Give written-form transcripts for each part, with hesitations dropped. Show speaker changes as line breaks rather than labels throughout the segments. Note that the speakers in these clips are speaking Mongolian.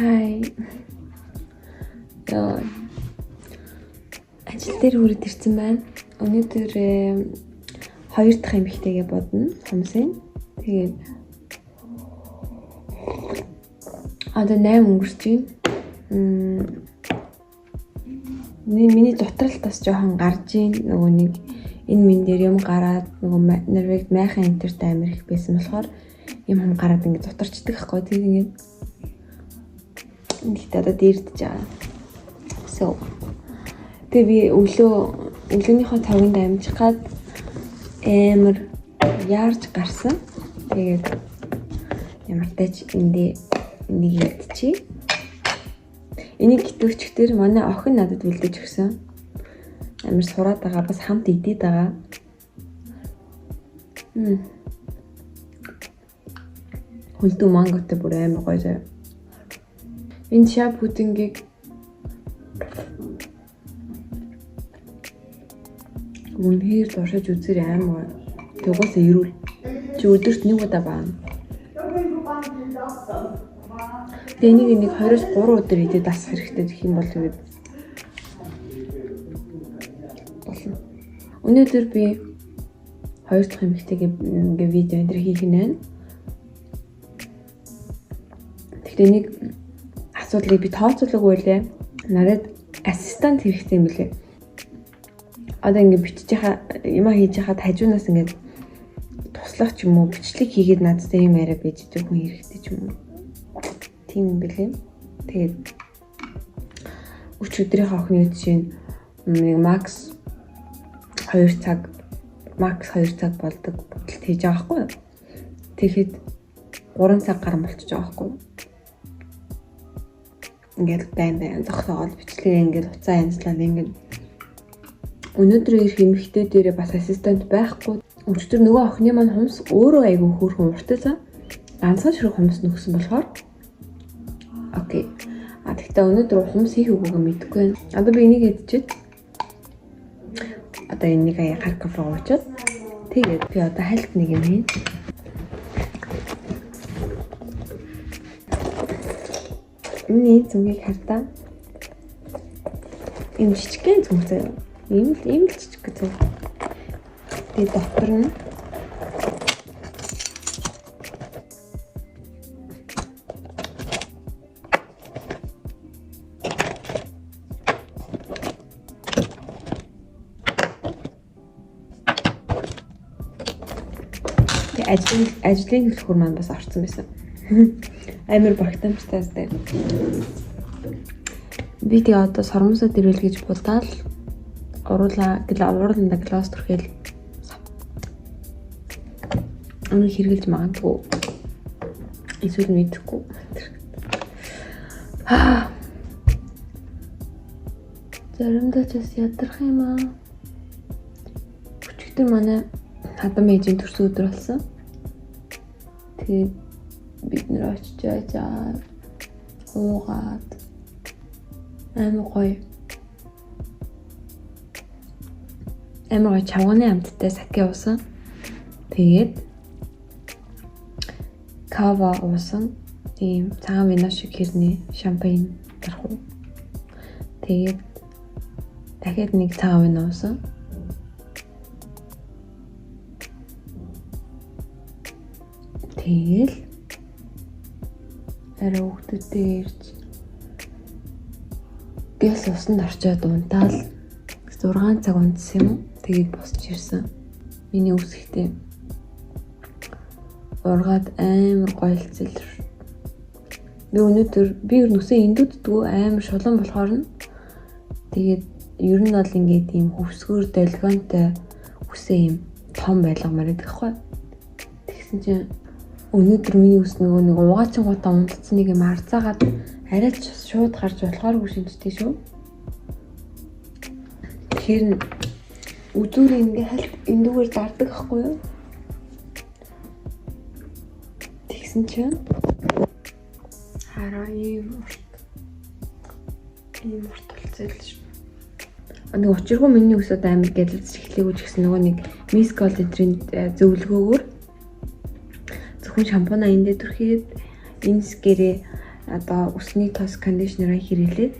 Хай. Яа. Ажил дээр хүрээд ирсэн байна. Өнөөдөр 2 дахь эмэгтэйгээ бодно. Хомсын. Тэгээд одоо 8 өнгөрч байна. Миний дотрол бас жоохон гарж ийн нөгөө нэг энэ минь дээр юм гараад нөгөө Норвегид майхан энтертэй амир их байсан болохоор юм гараад ингээд дотарчдаг байхгүй. Тэгээд ингээд одоо дээрдэж байгаа. So тэгээ би өглөөнийхөө цаганд амжих гад амар яарч гарсан. Тэгээд ямар тач эндээ нэг идчихье. Энийг гитвчгтэр манай охин надад бэлдэж өгсөн. Амар сураад байгаа, бас хамт идээд байгаа. Хөлдөө манготой бүр амар гоё заяа. Энэ шаа пудингийг үнээр дуршиж үзэр амар гоё. Тэгээс ирүүл. Чи өдөрт нэг удаа баана. Тэгээ нэг 20-3 өдөр идээд бас хэрэгтэй гэх юм бол тэгээд болно. Өнөөдөр би 2 дахь эмэгтэйгээ ингээ видео энэ хийх нэ. Тэгтээ нэг асуудлыг би тооцоолоогүй лээ. Надад ассистент хэрэгтэй юм лээ. Одоо ингээ бичиж яхаа юм хийж яхад хажуунаас ингээ туслах ч юм уу бичлэг хийгээд надтай юм яриа байж байгаа хүн хэрэгтэй ч юм уу. Тийм юм бэлээ. Тэгээд өчигдрийн охины жишээ нэг макс 2 цаг болдог бодолт хийж байгаа байхгүй юу? Тэгэхэд 3 цаг гарсан болчихж байгаа байхгүй юу? Ингээд байн зогсоогоод бичлэгээ ингээд уцаа янзлаад ингээд өнөөдөр ирэх эмэгтэй дээрээ бас ассистент байхгүй. Өчигдөр нөгөө охины маань хумс өөрөө айгүй хөөрхөн уртайсан. Ганцхан ширхэг хумс нөхсөн болохоор окей. Тэгтээ өнөөдөр хумс хийх үгүйгээ мэдэхгүй байна. Одоо би энийг идчихэд одоо энийг хар кафе уучаад тэгээд би одоо хальт нэг юм хийн. Миний зүгийг хардаа. Ийм жижигхэн зүг заяа. Ийм л жижиг зүг. Тэгээд доктор нь ажлын төлхөр маань бас орсон байсан. Амар багтаамжтайс дээр. Би тэгээ одоо сормосоо дэрвэл гэж бодоод урууланда глаз төрхөөл аны хэрэгэлж магадгүй. Эсвэл мэдэхгүй. Заримдаа ч бас ядрах юм аа. Өчигдөр манай хадам ээжийн төрсөн өдөр болсон. Тэгээд бид нэр очиж байгаа уугаад амар гоё чавганы амттай саке уусан. Тэгээд кава уусан. Тийм цагаан вино шиг хэрнээ шампань дарах. Тэгээд дахиад нэг цагаан вино уусан. Тэгэл арай хүүхдүүдтэй ирж гээс усанд орчоод унтаал 6 цаг унтсан юм. Тэгээд босч ирсэн. Миний үсгтэй ургаад амар гойлцол. Би өнөөдөр нүсээ эндүүддгүү амар шулуун болохоор нь тэгээд ер нь бол ингээд ийм хөвсгөр долгионтой үсээ юм том байлгамаар байдаг хгүй. Тэгсэн чинь өнөөдөр миний үс нэг угаачин гутаа унтцсан нэг юм арцаагаад арай ч шууд гарч болохооргүй шинжтэй шүү. Тэгэхээр үзүүр ингээ хальт эндүүгээр зардаг ахгүй юу? Тэгсэн чинь хараа ийм урт болцол шүү. Нэг учиргүй миний үс одоо амар гэдэлж эхлэегүй ч гэсэн нөгөө нэг мис колледрийн зөвлөгөөгөөр зөвхөн шампуна эндээ түрхээд энэс гэрээ одоо өсний тос кондишнераа хэрэглээд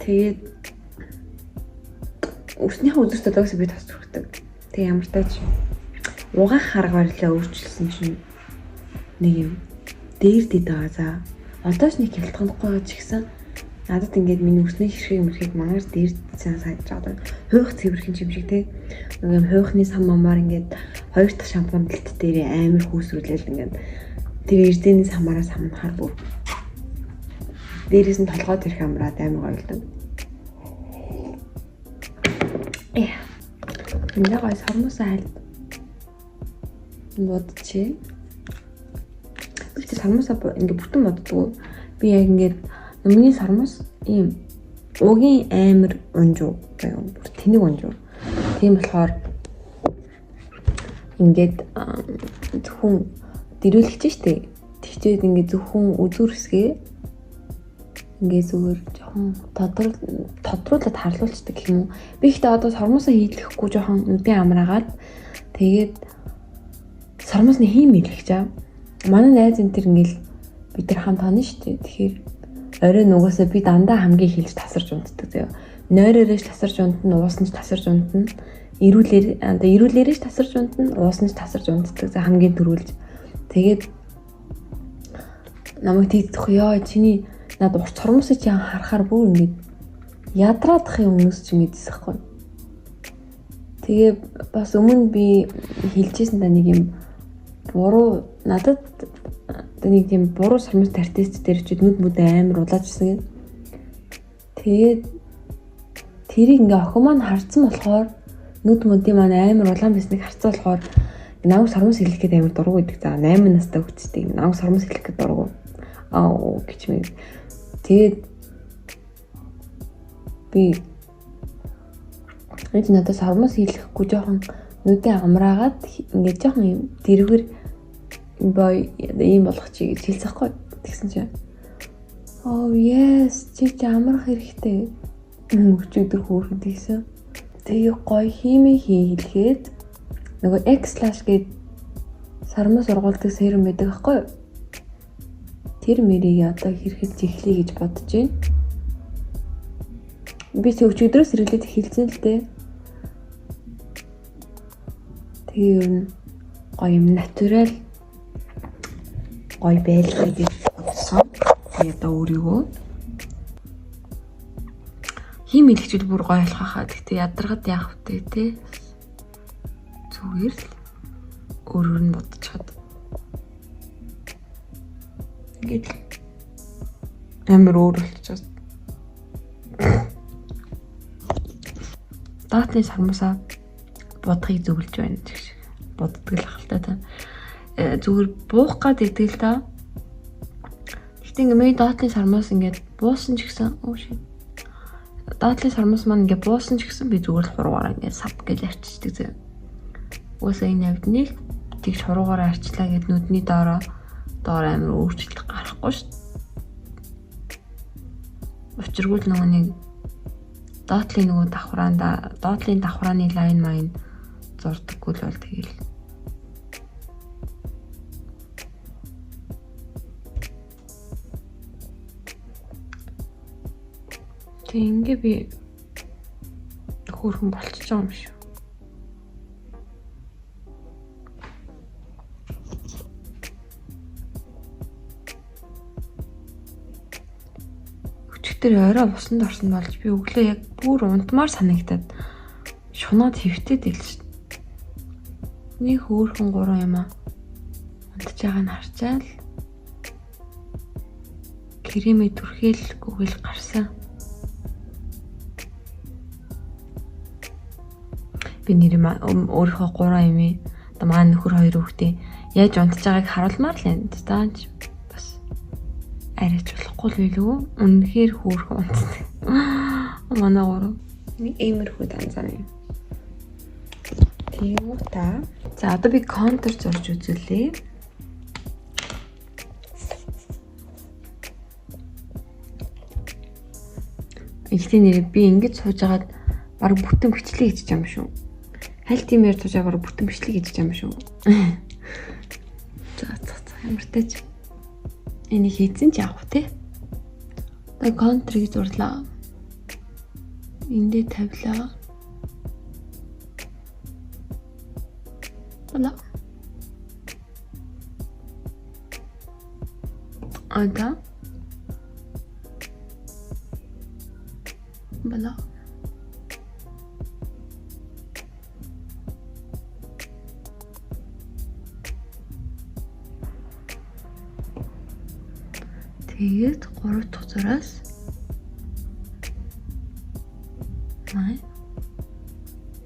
тэгээд өснийхээ үзүүртээ дагс би тос түрхдэг. Тэг ямар тач угаах арга барилаа өөрчилсөн чинь нэг юм дээр дэд байгаа за. Одоо ч нэг хялтгахгүй ч гэсэн надад ингээд миний өсний ширхэг мөрхийг мангаар дээр сайн сайдж байгаа. Хойх цэвэрхэн юм шиг те. Нэг юм хойхны сан мамаар ингээд хоёр дахь шампунь дэлт дээр амар хүүсрүүлээл ингээд тэр эрдэнэс хамаараас хамнахаар бүр дээрээс нь толгойд ирэх амраад амар гоё л даа. Эндээ гой сармусаа хайл бодчих. Би ч сармусаа ингээд бүтэн боддгоо. Би яг ингээд миний сармус ийм угийн амар унжуу байв. Бүр тэнэг унжуу. Тийм болохоор ингээд зөвхөн дэрүүлэгч штэ. Тэгчээд ингээд зөвхөн үзүүр хэсгээ ингээд зүгээр жоохон тодруулаад харлуулцдаг гэх юм уу. Би ихтэй одоо сармусаа хийлгэхгүй жоохон нүдэн амраагаад тэгээд сармусны хиймэлэх чаа. Манай найз энэ төр ингээл бид нар хамт хана штэ. Тэгэхээр орой нугасаа би дандаа хамгийн хилж тасарч унтдаг заяа. Нойророош тасарч унтна, уусна ч тасарч унтна. Ирүүлээрээш тасарч унтна, уусна ч тасарч унтдаг. За хамгийн төрүүлж. Тэгээд намайг тийдэх ёо чиний над урт сармусыг чи харахаар бүр ингэж ядраадахын өмнөөс ч мэдээсэхгүй. Тэгээ бас өмнө би хэлжсэн та нэг юм буруу надад нэг тийм буруу сармус артист дээр ч нүд мүд амар улаажсэн. Тэгээд тэрийг ингээ охин маань харцсан болохоор нүд мүдийн маань амар улаан байсныг харцсан болохоор намайг сармус хэлэх гээд амар дургу гэдэг. За 8 настай хүчтэй намайг сармус хэлэх гээд дургу. Гэж мэг. Тэгээд би энэ надад сармус хэлэхгүй жоохон нүдэн амраагаад ингээ жоохон юм дэрвэр бай ийм болох чи гэж хэлсэхгүй. Тэгсэн чинь oh yes чи амрах хэрэгтэй. Өчигдөр хөөрхөн тэгсэн. Тэгээ гоё химээ хийлгээд нөгөө X/ гээд сармус ургуулдаг серум байдаг байхгүй юу? Тэр мэрийг одоо хэрхэлж эхлэе гэж бодож байна. Би ч өчигдрөөс сэргэлээд эхэлсэн л дээ. Тэгээ ер нь гоё юм натурал гоё байлгаа гэж бодсон. Тэгээ одоо өөрийгөө химэлэгчүүд бүр гоё болох хаа. Гэхдээ ядаргад яах вэ те? Зүгээр л өөрөөр нь бодчиход. Ингээд амар өөр болчихсон. Даатны сармусаа бодохыг зөвлөж байна гэх шиг боддог л ахaltaа та. Зүгээр буух гад идэг л та. Гэхдээ ингээ даатны сармус ингээд буусан ч гэсэн даатны сармус маань ингээ буусан ч гэсэн би зүгээр л хуруугаараа ингээ сав гэж арчиждаг зэ. Уусаа энэ явдныг тэгж хуруугаараа арчлаа гэд нүдний доор амар өөрчлөлт гарахгүй шүү дээ. Учиргүй л нөгөө нэг доотлын нөгөө доотлын давхрааны лайн майн зурдаггүй л бол тэгэл. Тэг ингээ би хөөрхөн болчихж байгаа юм шүү. Тэр орой усанд орсон болж би өглөө яг бүр унтмаар санагдаад шунаад хөвтөд ийл шүү. Нэг хөөрхөн 3 юм аа. Унтж байгааг нь харчаал. Кремээ түрхээл гүгэл гарсан. Би нэр өөрийнхөө 3 юм. Одоо маань нөхөр 2 хүүхдээ яаж унтж байгааг харуулмаар л энэ. Таанч бас арайч болохгүй л билүү. Үнэхээр хөөрхөн унтсан. Манай 3 нэг иймэрхүү данзаа юм. Тийм үү та. За одоо би контур зурж үзүүлээ. Ихтэй нэр би ингэж сууж агаад баг бүтэн бичлэг хийж байгаа юм шүү. Хайл тиймэр сууж агаар бүтэн бичлэг хийж байгаа юм шүү. За ямар тач. Энийг хийцэн ч яах вэ? Одоо контриг зурлаа. Эндээ тавилаа. Voilà. Одоо. Voilà. Тэгээд 3 дахь зураас май.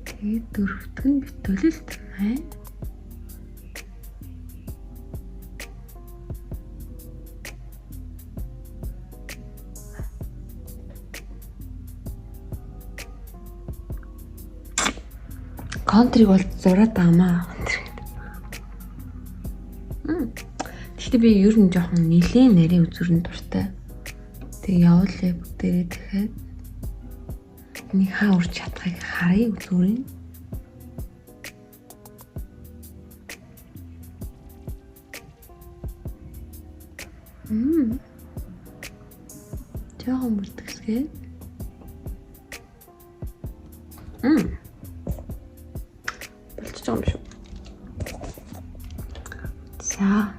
Тэгээд 4 дахь нь битүүлэлт май. Контриг бол зураад таамаа. Гэхдээ би ер нь жоохон нэлээд нарийн үзүрэн дуртай. Тэгээ явуулъя бүгдээрээ дахиад энийг хаа урч чадахыг харъя үзүүрийн. Жоохон бүртгэсгээд. Болчих юм шүү. За.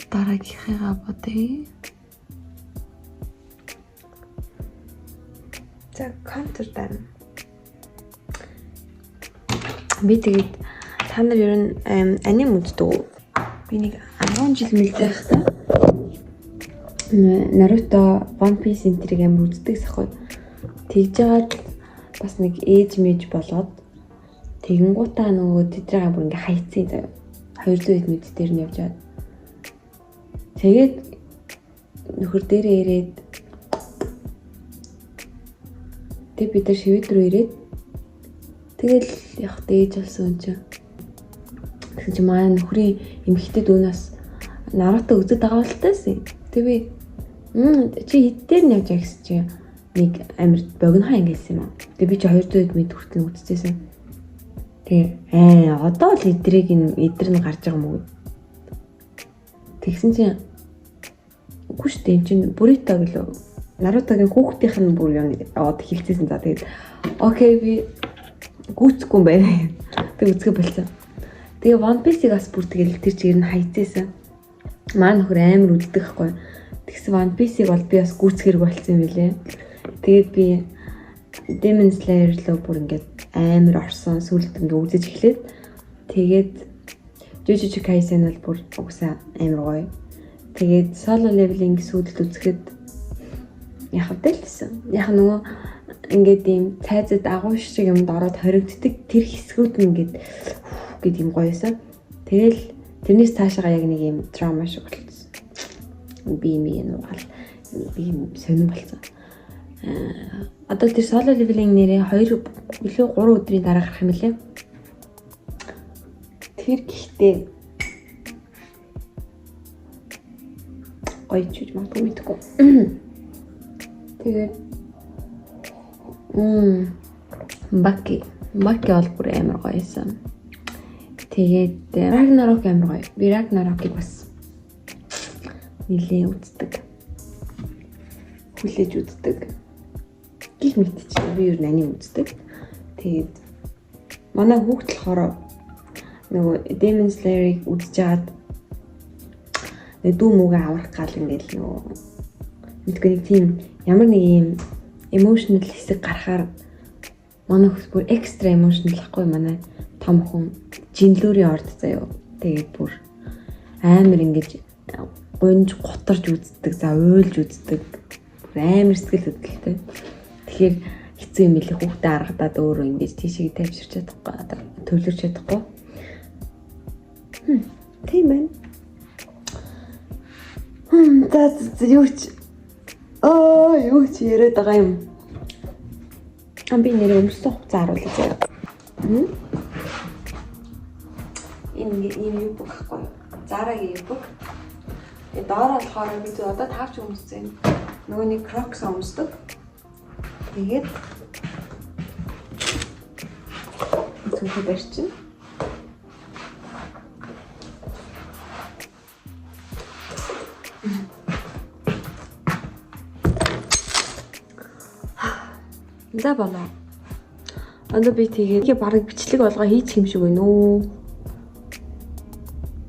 Дараагийнхаа бодъё. За контур дан. Би тэгээд та нар ер нь аним үздэг үү? Би нэг 10 жил мэлзэх та. Наруто, One Piece энтриг амар үздэг сахой. Тэгж жагаад бас нэг ээж мэж болоод тэгэнгуутаа нөгөө тэдрээгээ бүр ингээ хайцсан заяа. 200 хэд мэд дээр нь явж чаад. Тэгээд нөхөр дээрээ ирээд тэг бид нар шивэд рүү ирээд тэгэл яг дээж болсон юм чинь. Тэгсэн чи манай нөхрийн эмэгтэй дүүнээс Наруто үзэж байгаа болтойсэн. Тэг би чи хэд дээр нь явж байгаа гэсэн чи нэг амир богинохоо ингэсэн юм аа. Тэг би чи 200 мэд хүртэл үзчихсэн. Тэгээ одоо л эдрийг эдэр нь гарч байгаа юм уу? Тэгсэн чи үгүй шүү дээ энэ чинь Бурито гэлөө. Нарутогийн хүүхдийнх нь бүр яваад хэлцээсэн. За тэгээд окей би гүцэхгүй юм байна. Тэг үзгээ болцсон. Тэгээ One Piece-ийг бас бүр тэгэл тэр чигээр нь хайцээсэн. Маа нөхөр амар үздэг хгүй. Тэгсэн One Piece-ийг бол би бас гүцгэрэг болцсон юм билээ. Тэгээд би Demon Slayer лөө бүр ингээд амар орсон сүлд ингээд үзэж эхлээд тэгээд Jujutsu Kaisen бол бүр угсаа амар гоё. Тэгээд solo leveling сүлд үзэхэд яг хэлсэн. Яг нөгөө ингээд ийм цайзад агуу шиг юмд ороод хоригддаг тэр хэсгүүд нь ингээд гэдэг юм гоёсан. Тэгэл тэрнээс цаашаа яг нэг ийм драма шиг болчихсон. Би нугаал би сонирн болсон. Одоо тэр solo leveling нэрээ 2 илүү 3 өдрийн дараа гарах юм лээ. Тэр гэхдээ гоё чиж магадгүй мэдгүй. Тэгээд Баки бол бүр амар гоёсэн. Тэгээд Ragnarok амар гоё. Би Ragnarok-ыг бас нэлээд үздэг. Хүлээж үздэг. Гих мэдчихсэн би юу нани үздэг. Тэгээд манай хүүхд болохоор нөгөө Demon Slayer-ыг үзэж жаад дүү мөөгөө аврах гал ингээл нөгөө мэдгүй нэг тийм ямар нэг юм emotional хэсэг гарахаар манай хүүхд бүр extra emotional ахгүй манай том хүн жинлүүрийн орд заяа. Тэгээд бүр амар ингэж гонж готарж үздэг, за уйлж үздэг. Амар сэтгэл хөдлөлтэй. Тэгэхээр хэцүү юм билээ хүүхдээ аргадаад өөрөө ингэж тийшээ тавьширч чадахгүй, одоо төвлөрч чадахгүй. Тийм байна. Юу ч яриад байгаа юм. Би нэр өмссөн хугацаа харуулъя заяа. Энэ юу багхгүй. Зарагийн юу баг. Тэгээ доороо болохоор би одоо таарч өмссөн. Нөгөө нэг Crocs өмсдөг. Тэгээд зөвхөн барьчин. За болоо. Одоо би тэгээд бараг бичлэг болгоо хийчих юм шиг байна уу?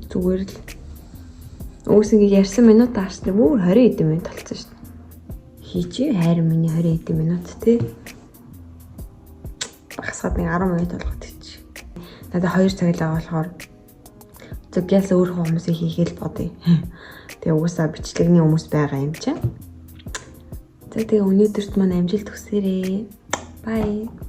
Зүгээр л. Өөс ингэ ярьсан минут аашлаа бүр 20 эд минут болцсон шүү дээ. Хийчээ хайр миний 20 эд минут тий. Багсгаад нэг 10 минут болгоод чи. Надад 2 цаг л байгаа болохоор зөвгөөс өөр хүмүүсийг хийгээл бодъё. Тэгээ угаасаа бичлэгний хүмүүс байгаа юм чинь. За тэгээ өнөөдөрт маань амжилт хүсээрээ. Bye.